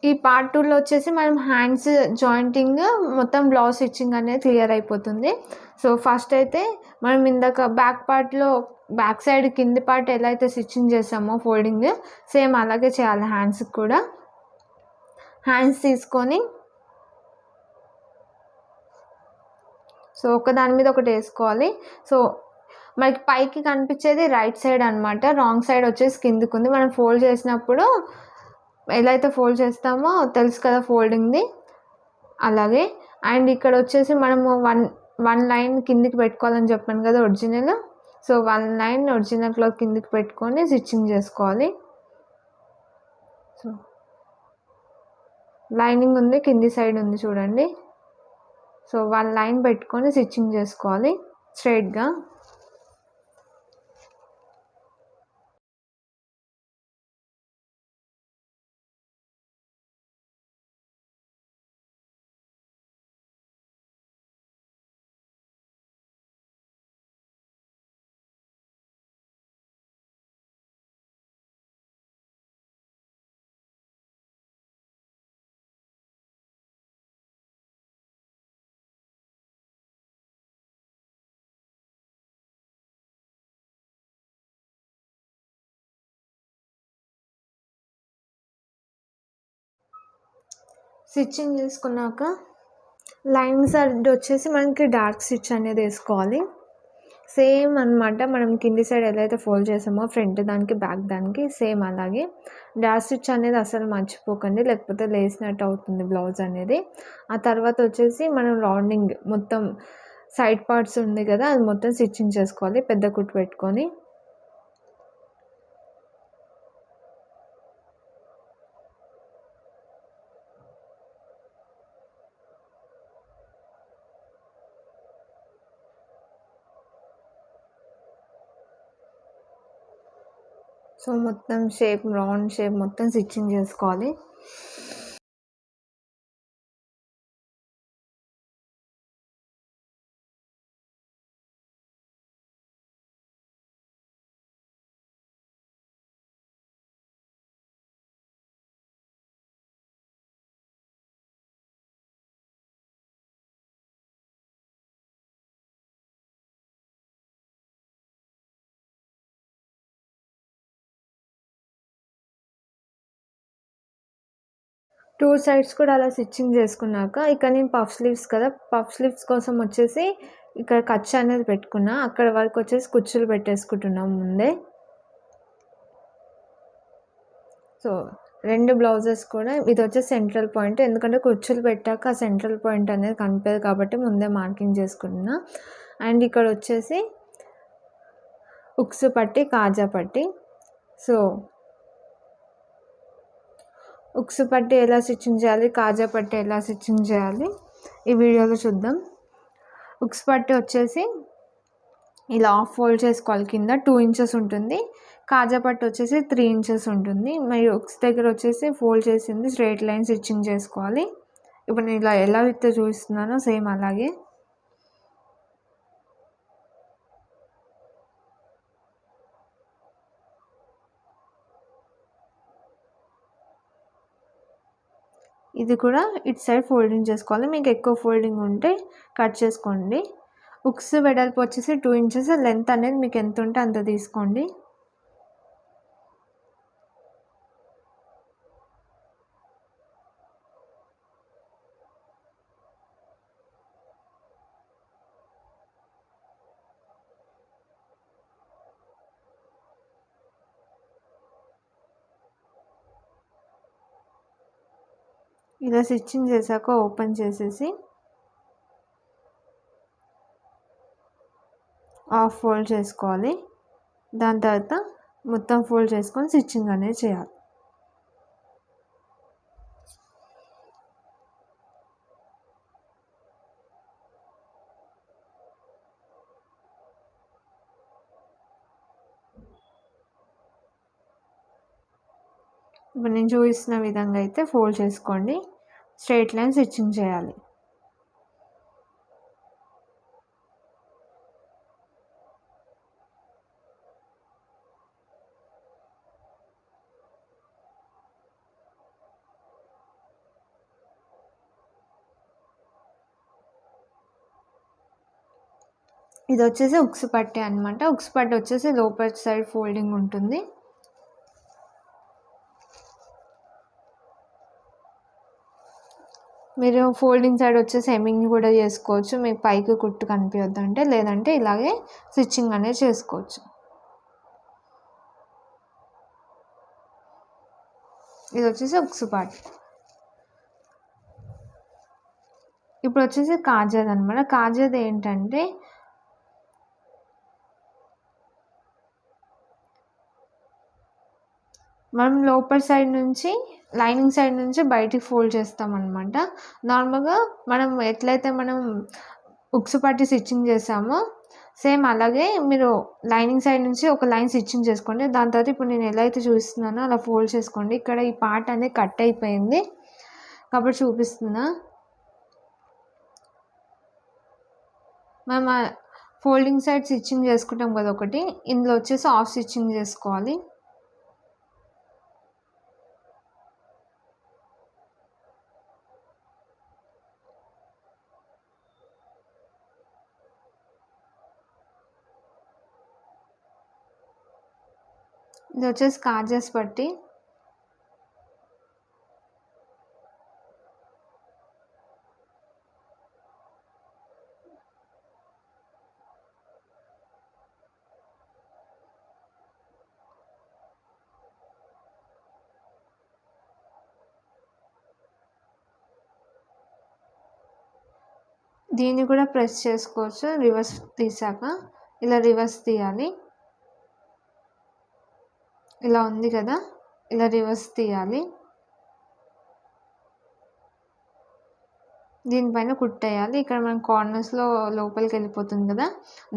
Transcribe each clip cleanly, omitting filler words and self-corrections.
ఈ పార్ట్ 2లో వచ్చేసి మనం హ్యాండ్స్ జాయింటింగ్ మొత్తం బ్లౌజ్ స్టిచ్చింగ్ అనేది క్లియర్ అయిపోతుంది. సో ఫస్ట్ అయితే మనం ఇందాక బ్యాక్ సైడ్ కింది పార్ట్ ఎలా అయితే స్టిచ్చింగ్ చేసామో ఫోల్డింగ్, సేమ్ అలాగే చేయాలి హ్యాండ్స్కి కూడా. హ్యాండ్స్ తీసుకొని సో ఒకదాని మీద ఒకటి వేసుకోవాలి. సో మనకి పైకి కనిపించేది రైట్ సైడ్ అనమాట, రాంగ్ సైడ్ వచ్చేసి కిందికి ఉంది. మనం ఫోల్డ్ చేసినప్పుడు ఎలా అయితే ఫోల్డ్ చేస్తామో తెలుసు కదా ఫోల్డింగ్ది, అలాగే. అండ్ ఇక్కడ వచ్చేసి మనము వన్ లైన్ కిందికి పెట్టుకోవాలని చెప్పాను కదా original. So 1 line original cloth కిందికి పెట్టుకొని స్టిచ్చింగ్ చేసుకోవాలి. సో లైనింగ్ ఉంది, కింది సైడ్ ఉంది చూడండి. సో 1 లైన్ పెట్టుకొని స్టిచ్చింగ్ చేసుకోవాలి స్ట్రైట్గా. స్టిచ్చింగ్ చేసుకున్నాక లైనింగ్ సైడ్ వచ్చేసి మనకి డార్క్ స్టిచ్ అనేది వేసుకోవాలి. సేమ్ అనమాట, మనం కింది సైడ్ ఎలా అయితే ఫోల్డ్ చేసామో ఫ్రంట్ దానికి బ్యాక్ దానికి సేమ్ అలాగే. డార్క్ స్టిచ్ అనేది అసలు మర్చిపోకండి, లేకపోతే లేసినట్టు అవుతుంది బ్లౌజ్ అనేది. ఆ తర్వాత వచ్చేసి మనం రౌండింగ్ మొత్తం సైడ్ పార్ట్స్ ఉంది కదా, అది మొత్తం స్టిచ్చింగ్ చేసుకోవాలి పెద్ద కుట్టు పెట్టుకొని. సో మొత్తం షేప్, రౌండ్ షేప్ మొత్తం స్టిచ్చింగ్ చేసుకోవాలి. టూ సైడ్స్ కూడా అలా స్టిచ్చింగ్ చేసుకున్నాక, ఇక్కడ నేను పఫ్ స్లీవ్స్ కదా, పఫ్ స్లీవ్స్ కోసం వచ్చేసి ఇక్కడ ఖర్చు అనేది పెట్టుకున్నా, అక్కడ వరకు వచ్చేసి కుచ్చులు పెట్టేసుకుంటున్నాం ముందే. సో 2 బ్లౌజెస్ కూడా ఇది వచ్చేసి సెంట్రల్ పాయింట్, ఎందుకంటే కుచ్చులు పెట్టాక ఆ సెంట్రల్ పాయింట్ అనేది కనిపించదు కాబట్టి ముందే మార్కింగ్ చేసుకుంటున్నా. అండ్ ఇక్కడ వచ్చేసి ఉక్స్ పట్టి, కాజా పట్టి. సో ఉక్స్ పట్టి ఎలా స్టిచ్చింగ్ చేయాలి, కాజా పట్టి ఎలా స్టిచ్చింగ్ చేయాలి ఈ వీడియోలో చూద్దాం. ఉక్స్ పట్టి వచ్చేసి ఇలా హాఫ్ ఫోల్డ్ చేసుకోవాలి, కింద 2 ఇంచెస్ ఉంటుంది. కాజా పట్టి వచ్చేసి 3 ఇంచెస్ ఉంటుంది. మరియు ఉక్స్ దగ్గర వచ్చేసి ఫోల్డ్ చేసింది స్ట్రైట్ లైన్ స్టిచ్చింగ్ చేసుకోవాలి. ఇప్పుడు నేను ఇలా ఎలా అయితే చూపిస్తున్నానో సేమ్ అలాగే. ఇది కూడా ఇటు సైడ్ ఫోల్డింగ్ చేసుకోవాలి. మీకు ఎక్కువ ఫోల్డింగ్ ఉంటే కట్ చేసుకోండి. ఉక్స్ వెడల్పు వచ్చేసి 2 ఇంచెస్, లెంత్ అనేది మీకు ఎంత ఉంటే అంత తీసుకోండి. ఇలా స్టిచ్చింగ్ చేశాక ఓపెన్ చేసేసి హాఫ్ ఫోల్డ్ చేసుకోవాలి. దాని తర్వాత మొత్తం ఫోల్డ్ చేసుకొని స్టిచ్చింగ్ అనేది చేయాలి. ఇప్పుడు నేను చూపిస్తున్న విధంగా అయితే ఫోల్డ్ చేసుకోండి, స్ట్రైట్ లైన్ స్టిచ్చింగ్ చేయాలి. ఇది వచ్చేసి ఉక్స్ పట్టీ అనమాట. ఉక్స్ పట్టీ వచ్చేసి లోపల సైడ్ ఫోల్డింగ్ ఉంటుంది. మీరు ఫోల్డింగ్ సైడ్ వచ్చేసి హెమ్మింగ్ కూడా చేసుకోవచ్చు, మీకు పైకి కుట్టు కనిపించొద్దంటే. లేదంటే ఇలాగే స్టిచ్చింగ్ అనేది చేసుకోవచ్చు. ఇది వచ్చేసి ఉక్స్ పట్టీ. ఇప్పుడు వచ్చేసి కాజాది అనమాట. కాజాది ఏంటంటే మనం లోపల సైడ్ నుంచి లైనింగ్ సైడ్ నుంచి బయటికి ఫోల్డ్ చేస్తామన్నమాట. నార్మల్గా మనం ఎట్లయితే మనం ఉక్స్ పట్టి స్టిచ్చింగ్ చేసామో సేమ్ అలాగే మీరు లైనింగ్ సైడ్ నుంచి ఒక లైన్ స్టిచ్చింగ్ చేసుకోండి. దాని తర్వాత ఇప్పుడు నేను ఎలా అయితే చూపిస్తున్నానో అలా ఫోల్డ్ చేసుకోండి. ఇక్కడ ఈ పార్ట్ అనేది కట్ అయిపోయింది కాబట్టి చూపిస్తున్నా. మనం ఫోల్డింగ్ సైడ్ స్టిచ్చింగ్ చేసుకుంటాం కదా ఒకటి, ఇందులో వచ్చేసి హాఫ్ స్టిచ్చింగ్ చేసుకోవాలి. ఇది వచ్చేసి కాజాస్ పట్టి. దీన్ని కూడా ప్రెస్ చేసుకోవచ్చు. రివర్స్ తీసాక ఇలా రివర్స్ తీయాలి. ఇలా ఉంది కదా, ఇలా రివర్స్ తీయాలి. దీనిపైన కుట్టేయాలి. ఇక్కడ మనం కార్నర్స్లో లోపలికి వెళ్ళిపోతుంది కదా,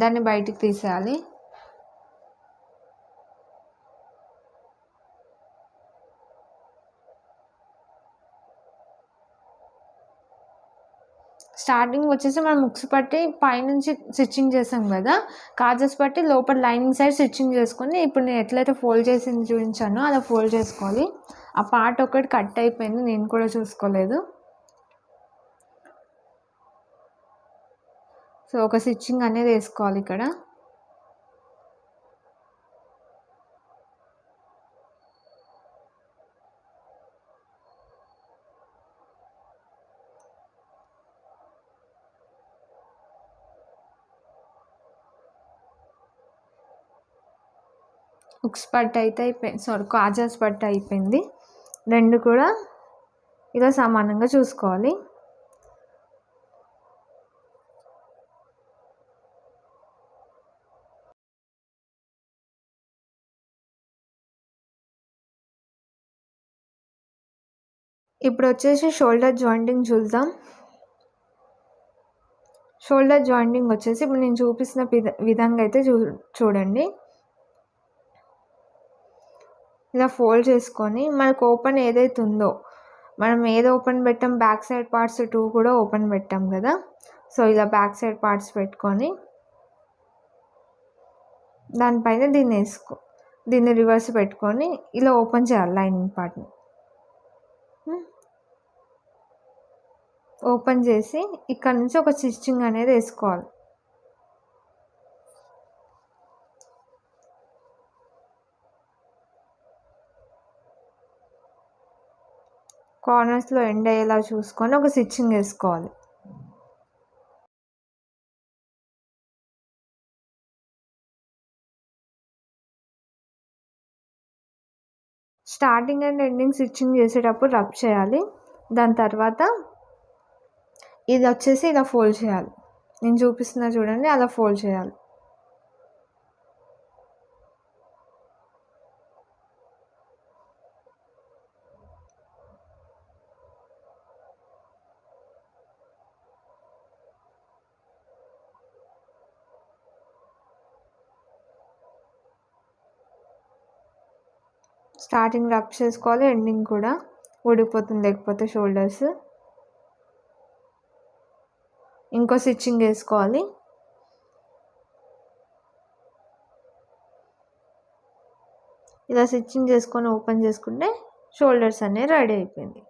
దాన్ని బయటికి తీసేయాలి. స్టార్టింగ్ వచ్చేసి మనం ఉక్స్ పట్టి పైనుంచి స్టిచ్చింగ్ చేసాం కదా, కాజాస్ పట్టి లోపల లైనింగ్ సైడ్ స్టిచ్చింగ్ చేసుకొని ఇప్పుడు నేను ఎట్లయితే ఫోల్డ్ చేసింది చూపించానో అలా ఫోల్డ్ చేసుకోవాలి. ఆ పార్ట్ ఒకటి కట్ అయిపోయింది, నేను కూడా చూసుకోలేదు. సో ఒక స్టిచ్చింగ్ అనేది వేసుకోవాలి ఇక్కడ. ఉక్స్ పట్టు అయితే అయిపోయింది, సారీ కాజాస్ పట్టు అయిపోయింది. రెండు కూడా ఇలా సమానంగా చూసుకోవాలి. ఇప్పుడు వచ్చేసి షోల్డర్ జాయింటింగ్ చూద్దాం. షోల్డర్ జాయింటింగ్ వచ్చేసి ఇప్పుడు నేను చూపిస్తున్న విధంగా అయితే చూడండి. ఇలా ఫోల్డ్ చేసుకొని మనకు ఓపెన్ ఏదైతే ఉందో, మనం ఏది ఓపెన్ పెట్టాం, బ్యాక్ సైడ్ పార్ట్స్ 2 కూడా ఓపెన్ పెట్టాం కదా. సో ఇలా బ్యాక్ సైడ్ పార్ట్స్ పెట్టుకొని దానిపైన దీన్ని రివర్స్ పెట్టుకొని ఇలా ఓపెన్ చేయాలి. లైనింగ్ పార్ట్ని ఓపెన్ చేసి ఇక్కడ నుంచి ఒక స్టిచ్చింగ్ అనేది వేసుకోవాలి. కార్నర్స్లో ఎండ్ అయ్యేలా చూసుకొని ఒక స్టిచ్చింగ్ వేసుకోవాలి. స్టార్టింగ్ అండ్ ఎండింగ్ స్టిచ్చింగ్ చేసేటప్పుడు రబ్ చేయాలి. దాని తర్వాత ఇది వచ్చేసి ఇలా ఫోల్డ్ చేయాలి. నేను చూపిస్తున్నా చూడండి, అలా ఫోల్డ్ చేయాలి. స్టార్టింగ్ రబ్ చేసుకోవాలి, ఎండింగ్ కూడా ఊడిపోతుంది లేకపోతే షోల్డర్స్. ఇంకో స్టిచ్చింగ్ వేసుకోవాలి. ఇలా స్టిచ్చింగ్ చేసుకొని ఓపెన్ చేసుకుంటే షోల్డర్స్ అనేవి రెడీ అయిపోయింది.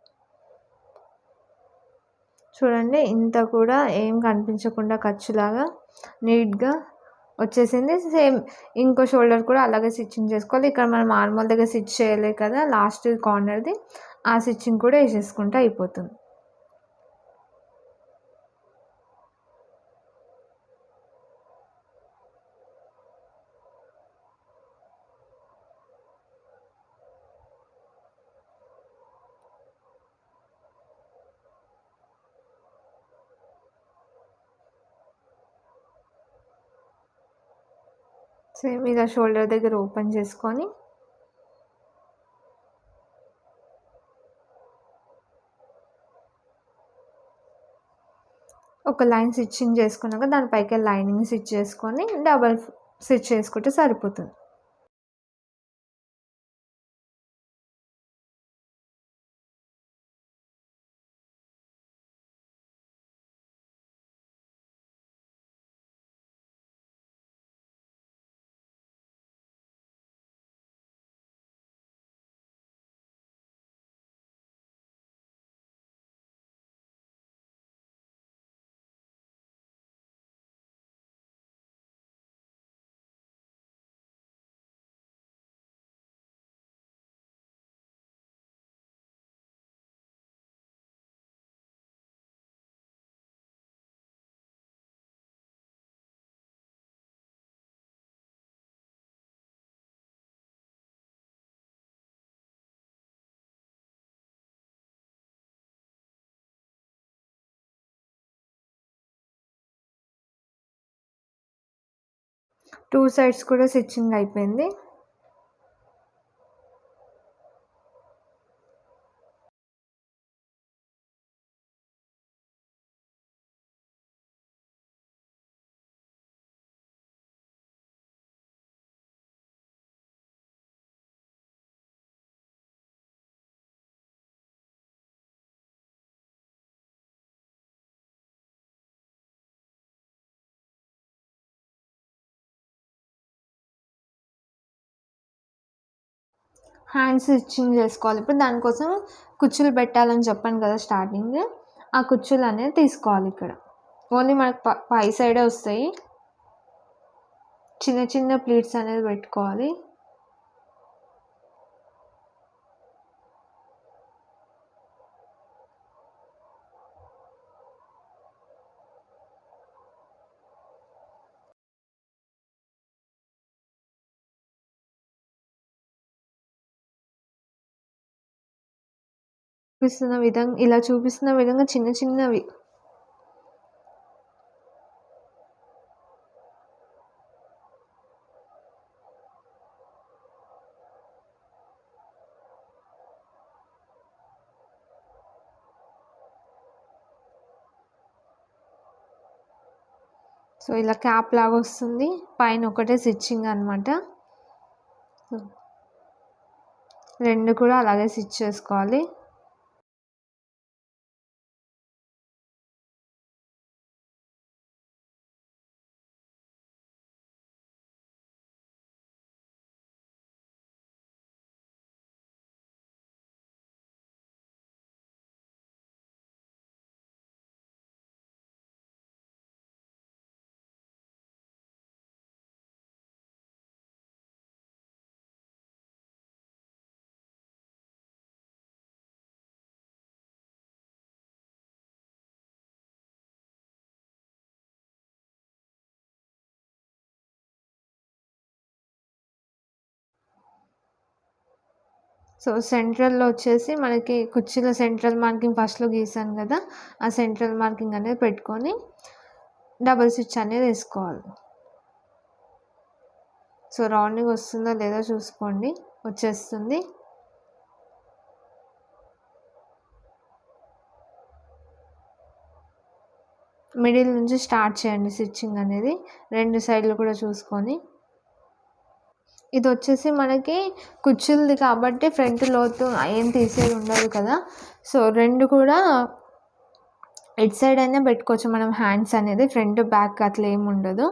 చూడండి, ఇంత కూడా ఏం కనిపించకుండా ఖర్చులాగా నీట్గా వచ్చేసింది. సేమ్ ఇంకో షోల్డర్ కూడా అలాగే స్టిచ్చింగ్ చేసుకోవాలి. ఇక్కడ మనం ఆర్మోల్ దగ్గర స్టిచ్ చేయలేదు కదా! లాస్ట్ కార్నర్‌ది ఆ స్టిచ్చింగ్ కూడా ఏసేసుకుంటే అయిపోతుంది. సేమ్ ఇలా షోల్డర్ దగ్గర ఓపెన్ చేసుకొని ఒక లైన్ స్టిచ్చింగ్ చేసుకున్నాక దాని పైకి లైనింగ్ స్టిచ్ చేసుకొని డబల్ స్టిచ్ చేసుకుంటే సరిపోతుంది. టూ సైడ్స్ కూడా స్టిచ్చింగ్ అయిపోయింది. హ్యాండ్స్ స్టిచ్చింగ్ చేసుకోవాలి. ఇప్పుడు దానికోసం కుచ్చులు పెట్టాలని చెప్పాను కదా స్టార్టింగ్. ఆ కుచ్చులు అనేది తీసుకోవాలి ఇక్కడ. ఓన్లీ మనకు పై సైడే వస్తాయి. చిన్న చిన్న ప్లీట్స్ అనేది పెట్టుకోవాలి. ఇలా చూపిస్తున్న విధంగా చిన్న చిన్నవి సో ఇలా క్యాప్ లాగా వస్తుంది. పైన ఒకటే స్టిచ్చింగ్ అనమాట. రెండు కూడా అలాగే స్టిచ్ చేసుకోవాలి. సో సెంట్రల్‌లో వచ్చేసి మనకి కుర్చీలో సెంట్రల్ మార్కింగ్ ఫస్ట్‌లో గీసాను కదా! ఆ సెంట్రల్ మార్కింగ్ అనేది పెట్టుకొని డబుల్ స్టిచ్ అనేది వేసుకోవాలి. సో రౌండింగ్ వస్తుందో లేదో చూసుకోండి. వచ్చేస్తుంది. మిడిల్ నుంచి స్టార్ట్ చేయండి స్టిచ్చింగ్ అనేది. రెండు సైడ్‌లు కూడా చూసుకొని. ఇది వచ్చేసి మనకి కుచ్చులది కాబట్టి ఫ్రంట్ లోతు ఏం తీసేది ఉండదు కదా! సో రెండు కూడా ఎటు సైడ్ అయినా పెట్టుకోవచ్చు మనం హ్యాండ్స్ అనేది. ఫ్రంట్, బ్యాక్ అట్లా ఏమి ఉండదు.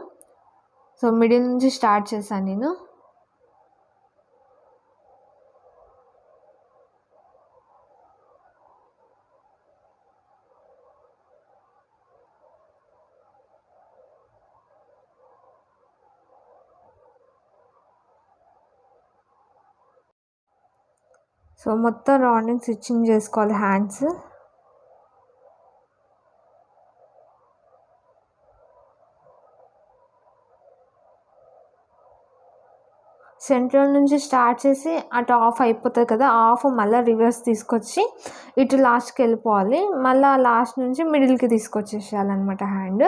సో మిడిల్ నుంచి స్టార్ట్ చేశాను నేను. సో మొత్తం రౌండింగ్ స్టిచ్చింగ్ చేసుకోవాలి హ్యాండ్స్. సెంట్రల్ నుంచి స్టార్ట్ చేసి అటు ఆఫ్ అయిపోతుంది కదా, ఆఫ్ మళ్ళీ రివర్స్ తీసుకొచ్చి ఇటు లాస్ట్కి వెళ్ళిపోవాలి. మళ్ళీ లాస్ట్ నుంచి మిడిల్కి తీసుకొచ్చేసేయాలన్నమాట. హ్యాండ్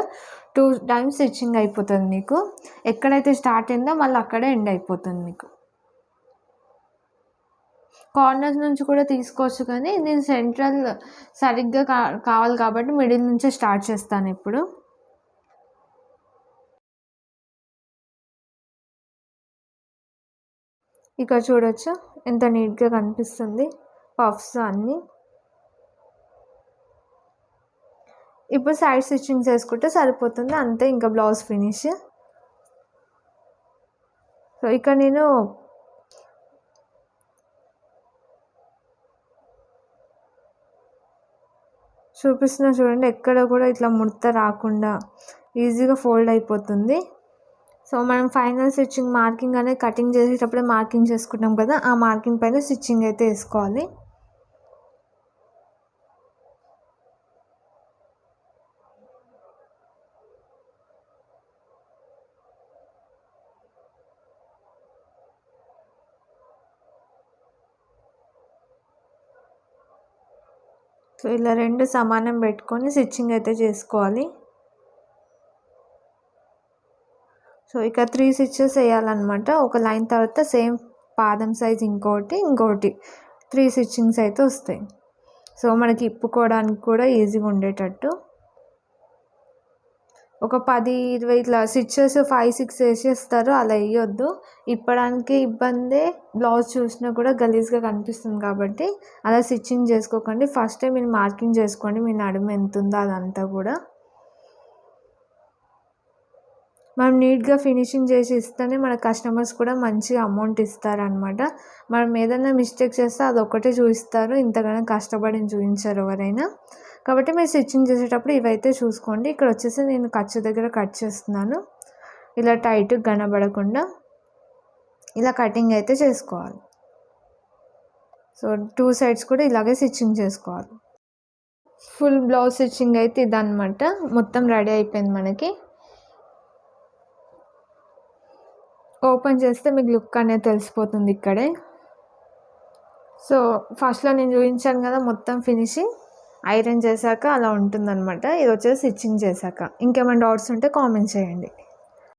2 టైమ్స్ స్టిచ్చింగ్ అయిపోతుంది మీకు. ఎక్కడైతే స్టార్ట్ అయిందో మళ్ళీ అక్కడే ఎండ్ అయిపోతుంది మీకు. కార్నర్స్ నుంచి కూడా తీసుకోవచ్చు, కానీ నేను సెంట్రల్ సరిగ్గా కావాలి కాబట్టి మిడిల్ నుంచే స్టార్ట్ చేస్తాను ఇప్పుడు. ఇక్కడ చూడొచ్చు ఎంత నీట్గా కనిపిస్తుంది పఫ్స్ అన్నీ. ఇప్పుడు సైడ్ స్టిచ్చింగ్ చేసుకుంటే సరిపోతుంది అంతే, ఇంకా బ్లౌజ్ ఫినిష్. సో ఇక్కడ నేను చూపిస్తున్నా చూడండి, ఎక్కడ కూడా ఇట్లా ముడత రాకుండా ఈజీగా ఫోల్డ్ అయిపోతుంది. సో మనం ఫైనల్ స్టిచ్చింగ్ మార్కింగ్ అనేది కటింగ్ చేసేటప్పుడే మార్కింగ్ చేసుకుంటాం కదా, ఆ మార్కింగ్ పైన స్టిచ్చింగ్ అయితే వేసుకోవాలి. సో ఇలా 2 సమానం పెట్టుకొని స్టిచ్చింగ్ అయితే చేసుకోవాలి. సో ఇక 3 స్టిచెస్ వేయాలన్నమాట. ఒక లైన్ తర్వాత సేమ్ పాదం సైజ్ ఇంకోటి 3 స్టిచ్చింగ్స్ అయితే వస్తాయి. సో మనకి ఇప్పుకోవడానికి కూడా ఈజీగా ఉండేటట్టు. ఒక 10-20 ఇట్లా స్టిచెస్ 5-6 వేసేస్తారు, అలా వేయొద్దు. ఇప్పడానికి ఇబ్బందే, బ్లౌజ్ చూసినా కూడా గలీజ్గా కనిపిస్తుంది కాబట్టి అలా స్టిచ్చింగ్ చేసుకోకండి. ఫస్టే మీరు మార్కింగ్ చేసుకోండి మీ నడుము ఎంత ఉందో అదంతా కూడా. మనం నీట్గా ఫినిషింగ్ చేసి ఇస్తేనే మన కస్టమర్స్ కూడా మంచి అమౌంట్ ఇస్తారనమాట. మనం ఏదైనా మిస్టేక్ చేస్తే అదొక్కటే చూపిస్తారు, ఇంతగానో కష్టపడి చూపించారు ఎవరైనా. కాబట్టి మీరు స్టిచ్చింగ్ చేసేటప్పుడు ఇవైతే చూసుకోండి. ఇక్కడ వచ్చేసి నేను ఖర్చు దగ్గర కట్ చేస్తున్నాను, ఇలా టైట్ కనబడకుండా ఇలా కటింగ్ అయితే చేసుకోవాలి. సో 2 సైడ్స్ కూడా ఇలాగే స్టిచ్చింగ్ చేసుకోవాలి. ఫుల్ బ్లౌజ్ స్టిచ్చింగ్ అయితే ఇదన్నమాట. మొత్తం రెడీ అయిపోయింది మనకి. ఓపెన్ చేస్తే మీకు లుక్ అనేది తెలిసిపోతుంది ఇక్కడే. సో ఫస్ట్లో నేను చూపించాను కదా మొత్తం ఫినిషింగ్, ఐరన్ చేశాక అలా ఉంటుందన్నమాట. ఇది వచ్చేసి స్టిచ్చింగ్ చేశాక. ఇంకేమైనా డౌట్స్ ఉంటే కామెంట్ చేయండి.